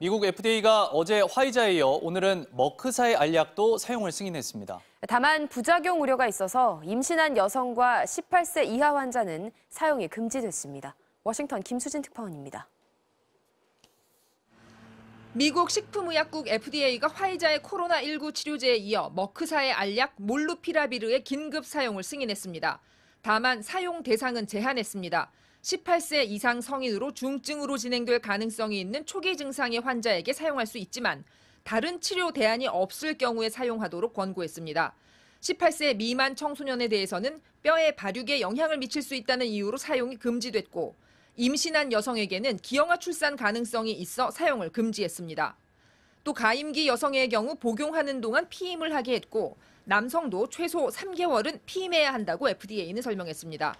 미국 FDA가 어제 화이자에 이어 오늘은 머크사의 알약도 사용을 승인했습니다. 다만 부작용 우려가 있어서 임신한 여성과 18세 이하 환자는 사용이 금지됐습니다. 워싱턴 김수진 특파원입니다. 미국 식품의약국 FDA가 화이자의 코로나19 치료제에 이어 머크사의 알약 몰루피라비르의 긴급 사용을 승인했습니다. 다만 사용 대상은 제한했습니다. 18세 이상 성인으로 중증으로 진행될 가능성이 있는 초기 증상의 환자에게 사용할 수 있지만 다른 치료 대안이 없을 경우에 사용하도록 권고했습니다. 18세 미만 청소년에 대해서는 뼈의 발육에 영향을 미칠 수 있다는 이유로 사용이 금지됐고 임신한 여성에게는 기형아 출산 가능성이 있어 사용을 금지했습니다. 또 가임기 여성의 경우 복용하는 동안 피임을 하게 했고 남성도 최소 3개월은 피임해야 한다고 FDA는 설명했습니다.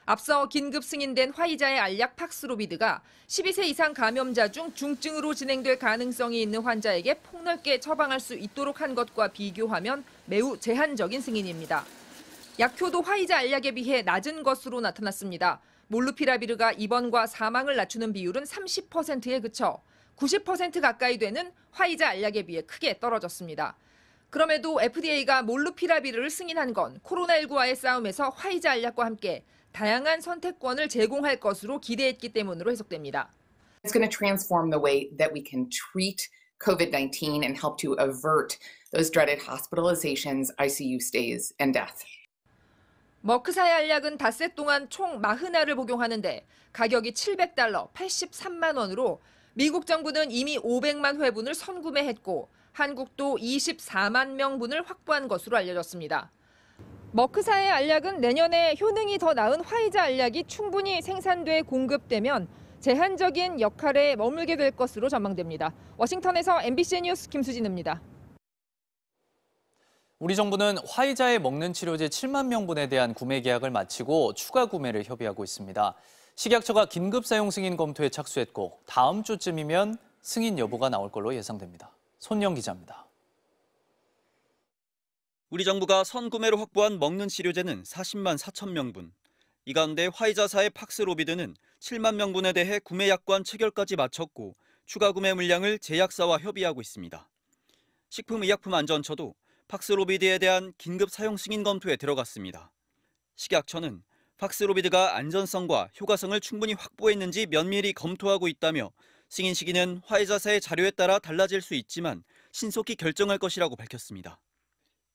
앞서 긴급 승인된 화이자의 알약 팍스로비드가 12세 이상 감염자 중 중증으로 진행될 가능성이 있는 환자에게 폭넓게 처방할 수 있도록 한 것과 비교하면 매우 제한적인 승인입니다. 약효도 화이자 알약에 비해 낮은 것으로 나타났습니다. 몰루피라비르가 입원과 사망을 낮추는 비율은 30%에 그쳐 90% 가까이 되는 화이자 알약에 비해 크게 떨어졌습니다. 그럼에도 FDA가 몰루피라비르를 승인한 건 코로나19와의 싸움에서 화이자 알약과 함께 다양한 선택권을 제공할 것으로 기대했기 때문으로 해석됩니다. It's going to transform the way that we can treat COVID-19 and help to avert those dreaded hospitalizations, ICU stays, and death. 머크사의 알약은 닷새 동안 총 40알을 복용하는데 가격이 $700, 83만 원으로 미국 정부는 이미 500만 회분을 선구매했고 한국도 24만 명분을 확보한 것으로 알려졌습니다. 머크사의 알약은 내년에 효능이 더 나은 화이자 알약이 충분히 생산돼 공급되면 제한적인 역할에 머물게 될 것으로 전망됩니다. 워싱턴에서 MBC 뉴스 김수진입니다. 우리 정부는 화이자에 먹는 치료제 7만 명분에 대한 구매 계약을 마치고 추가 구매를 협의하고 있습니다. 식약처가 긴급 사용 승인 검토에 착수했고 다음 주쯤이면 승인 여부가 나올 걸로 예상됩니다. 손영 기자입니다. 우리 정부가 선구매로 확보한 먹는 치료제는 40만 4천 명분. 이 가운데 화이자사의 팍스로비드는 7만 명분에 대해 구매 약관 체결까지 마쳤고 추가 구매 물량을 제약사와 협의하고 있습니다. 식품의약품안전처도 팍스로비드에 대한 긴급 사용 승인 검토에 들어갔습니다. 식약처는 팍스로비드가 안전성과 효과성을 충분히 확보했는지 면밀히 검토하고 있다며 승인 시기는 화이자사의 자료에 따라 달라질 수 있지만 신속히 결정할 것이라고 밝혔습니다.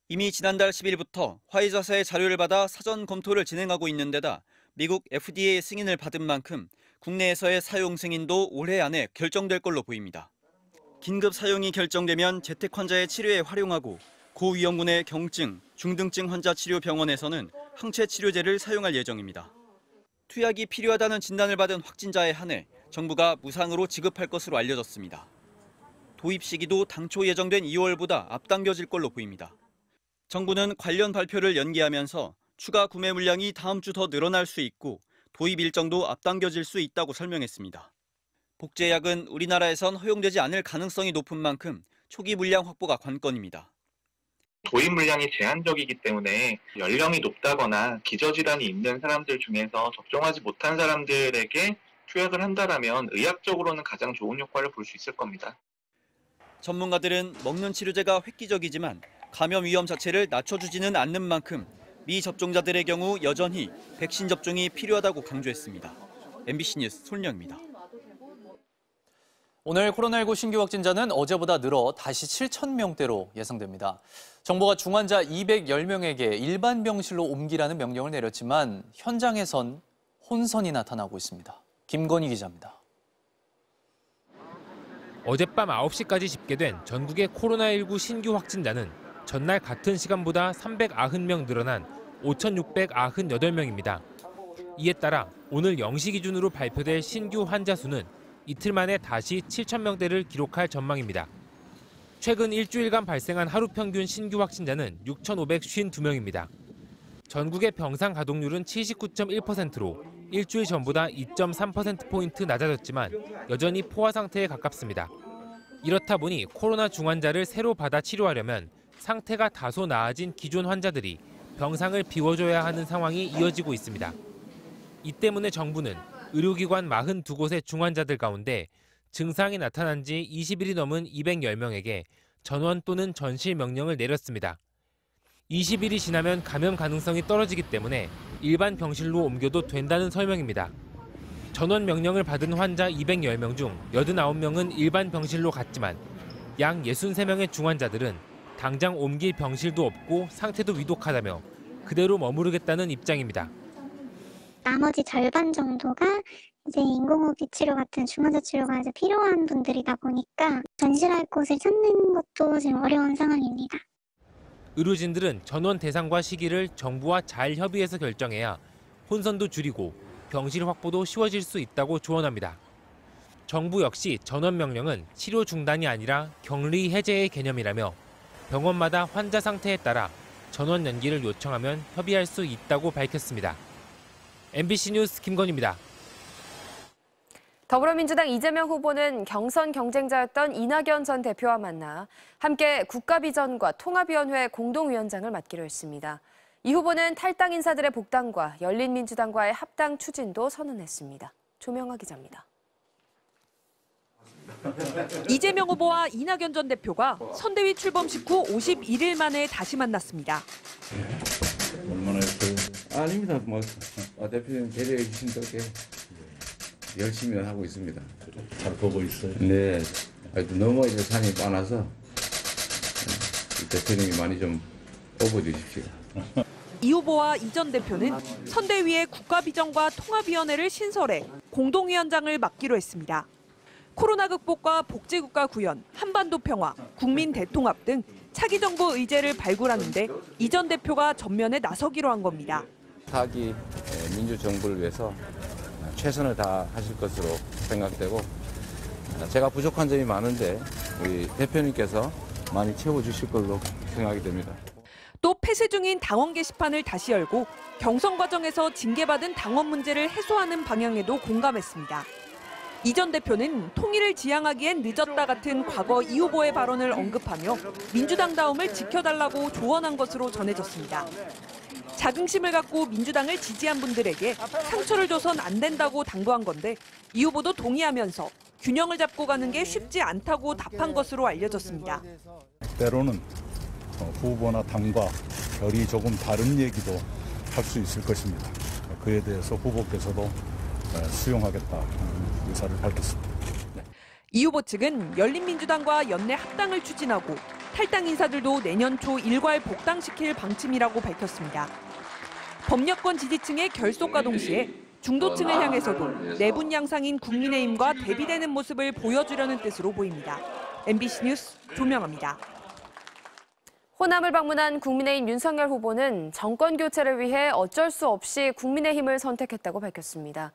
이미 지난달 10일부터 화이자사의 자료를 받아 사전 검토를 진행하고 있는 데다 미국 FDA 승인을 받은 만큼 국내에서의 사용 승인도 올해 안에 결정될 걸로 보입니다. 긴급 사용이 결정되면 재택 환자의 치료에 활용하고 고위험군의 경증, 중등증 환자 치료 병원에서는 항체 치료제를 사용할 예정입니다. 투약이 필요하다는 진단을 받은 확진자에 한해 정부가 무상으로 지급할 것으로 알려졌습니다. 도입 시기도 당초 예정된 2월보다 앞당겨질 걸로 보입니다. 정부는 관련 발표를 연기하면서 추가 구매 물량이 다음 주 더 늘어날 수 있고 도입 일정도 앞당겨질 수 있다고 설명했습니다. 복제약은 우리나라에선 허용되지 않을 가능성이 높은 만큼 초기 물량 확보가 관건입니다. 도입 물량이 제한적이기 때문에 연령이 높다거나 기저질환이 있는 사람들 중에서 접종하지 못한 사람들에게 투약을 한다면 의학적으로는 가장 좋은 효과를 볼 수 있을 겁니다. 전문가들은 먹는 치료제가 획기적이지만 감염 위험 자체를 낮춰주지는 않는 만큼 미접종자들의 경우 여전히 백신 접종이 필요하다고 강조했습니다. MBC 뉴스 손영입니다. 오늘 코로나19 신규 확진자는 어제보다 늘어 다시 7천 명대로 예상됩니다. 정부가 중환자 210명에게 일반 병실로 옮기라는 명령을 내렸지만 현장에선 혼선이 나타나고 있습니다. 김건희 기자입니다. 어젯밤 9시까지 집계된 전국의 코로나19 신규 확진자는 전날 같은 시간보다 390명 늘어난 5,698명입니다. 이에 따라 오늘 0시 기준으로 발표될 신규 환자 수는 이틀 만에 다시 7,000명대를 기록할 전망입니다. 최근 일주일간 발생한 하루 평균 신규 확진자는 6,552명입니다. 전국의 병상 가동률은 79.1%로 일주일 전보다 2.3%포인트 낮아졌지만 여전히 포화 상태에 가깝습니다. 이렇다 보니 코로나 중환자를 새로 받아 치료하려면 상태가 다소 나아진 기존 환자들이 병상을 비워줘야 하는 상황이 이어지고 있습니다. 이 때문에 정부는 의료기관 42곳의 중환자들 가운데 증상이 나타난 지 20일이 넘은 210명에게 전원 또는 전실 명령을 내렸습니다. 20일이 지나면 감염 가능성이 떨어지기 때문에 일반 병실로 옮겨도 된다는 설명입니다. 전원 명령을 받은 환자 210명 중 89명은 일반 병실로 갔지만 약 63명의 중환자들은 당장 옮길 병실도 없고 상태도 위독하다며 그대로 머무르겠다는 입장입니다. 나머지 절반 정도가 이제 인공호흡 치료 같은 중환자 치료가 이제 필요한 분들이다 보니까 전실할 곳을 찾는 것도 지금 어려운 상황입니다. 의료진들은 전원 대상과 시기를 정부와 잘 협의해서 결정해야 혼선도 줄이고 병실 확보도 쉬워질 수 있다고 조언합니다. 정부 역시 전원 명령은 치료 중단이 아니라 격리 해제의 개념이라며 병원마다 환자 상태에 따라 전원 연기를 요청하면 협의할 수 있다고 밝혔습니다. MBC 뉴스 김건희입니다. 더불어민주당 이재명 후보는 경선 경쟁자였던 이낙연 전 대표와 만나 함께 국가비전과 통합위원회 공동위원장을 맡기로 했습니다. 이 후보는 탈당 인사들의 복당과 열린민주당과의 합당 추진도 선언했습니다. 조명아 기자입니다. 이재명 후보와 이낙연 전 대표가 선대위 출범 직후 51일 만에 다시 만났습니다. 얼마나 했어요? 아닙니다. 대표님 배려해 주신 덕에 열심히 하고 있습니다. 잘 보고 있어요? 네. 너무 이제 산이 많아서 대표님이 많이 좀 뽑아주십시오. 이 후보와 이 전 대표는 선대위의 국가비전과 통합위원회를 신설해 공동위원장을 맡기로 했습니다. 코로나 극복과 복지국가 구현, 한반도 평화, 국민 대통합 등 차기 정부 의제를 발굴하는 데 이 전 대표가 전면에 나서기로 한 겁니다. 차기 민주정부를 위해서 최선을 다하실 것으로 생각되고 제가 부족한 점이 많은데 우리 대표님께서 많이 채워주실 걸로 생각이 됩니다. 또 폐쇄 중인 당원 게시판을 다시 열고 경선 과정에서 징계받은 당원 문제를 해소하는 방향에도 공감했습니다. 이 전 대표는 통일을 지향하기엔 늦었다 같은 과거 이 후보의 발언을 언급하며 민주당다움을 지켜달라고 조언한 것으로 전해졌습니다. 자긍심을 갖고 민주당을 지지한 분들에게 상처를 줘선 안 된다고 당부한 건데 이 후보도 동의하면서 균형을 잡고 가는 게 쉽지 않다고 답한 것으로 알려졌습니다. 때로는 후보나 당과 결이 조금 다른 얘기도 할 수 있을 것입니다. 그에 대해서 후보께서도 수용하겠다 의사를 밝혔습니다. 이 후보 측은 열린민주당과 연내 합당을 추진하고 탈당 인사들도 내년 초 일괄 복당시킬 방침이라고 밝혔습니다. 범여권 지지층의 결속과 동시에 중도층을 향해서도 내분 양상인 국민의힘과 대비되는 모습을 보여주려는 뜻으로 보입니다. MBC 뉴스 조명아입니다. 호남을 방문한 국민의힘 윤석열 후보는 정권 교체를 위해 어쩔 수 없이 국민의힘을 선택했다고 밝혔습니다.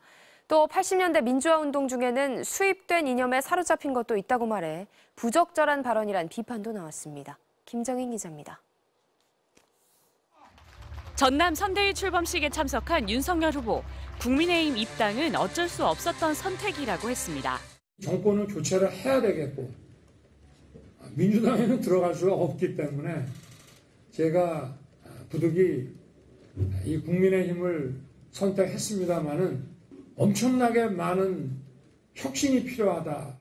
또 80년대 민주화 운동 중에는 수입된 이념에 사로잡힌 것도 있다고 말해 부적절한 발언이란 비판도 나왔습니다. 김정인 기자입니다. 전남 선대위 출범식에 참석한 윤석열 후보, 국민의힘 입당은 어쩔 수 없었던 선택이라고 했습니다. 정권을 교체를 해야 되겠고 민주당에는 들어갈 수가 없기 때문에 제가 부득이 이 국민의힘을 선택했습니다마는 엄청나게 많은 혁신이 필요하다.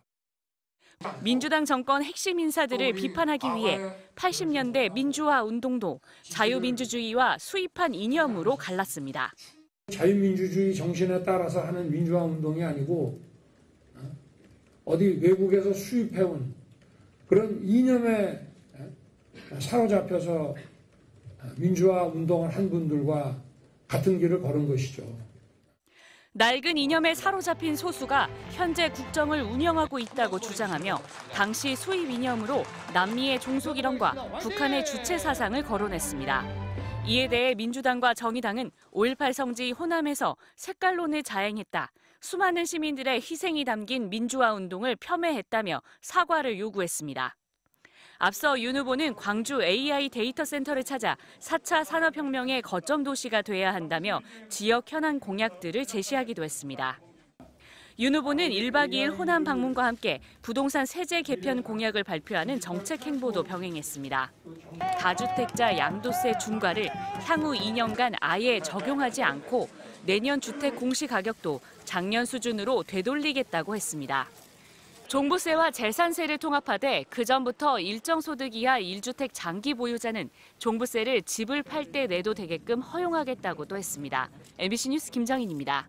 민주당 정권 핵심 인사들을 비판하기 위해 80년대 민주화 운동도 자유민주주의와 수입한 이념으로 갈랐습니다. 자유민주주의 정신에 따라서 하는 민주화 운동이 아니고 어디 외국에서 수입해온 그런 이념에 사로잡혀서 민주화 운동을 한 분들과 같은 길을 걸은 것이죠. 낡은 이념에 사로잡힌 소수가 현재 국정을 운영하고 있다고 주장하며 당시 수입 이념으로 남미의 종속 이론과 북한의 주체 사상을 거론했습니다. 이에 대해 민주당과 정의당은 5.18 성지 호남에서 색깔론을 자행했다. 수많은 시민들의 희생이 담긴 민주화 운동을 폄훼했다며 사과를 요구했습니다. 앞서 윤 후보는 광주 AI 데이터 센터를 찾아 4차 산업혁명의 거점 도시가 돼야 한다며 지역 현안 공약들을 제시하기도 했습니다. 윤 후보는 1박 2일 호남 방문과 함께 부동산 세제 개편 공약을 발표하는 정책 행보도 병행했습니다. 다주택자 양도세 중과를 향후 2년간 아예 적용하지 않고 내년 주택 공시가격도 작년 수준으로 되돌리겠다고 했습니다. 종부세와 재산세를 통합하되 그전부터 일정 소득 이하 1주택 장기 보유자는 종부세를 집을 팔 때 내도 되게끔 허용하겠다고도 했습니다. MBC 뉴스 김정인입니다.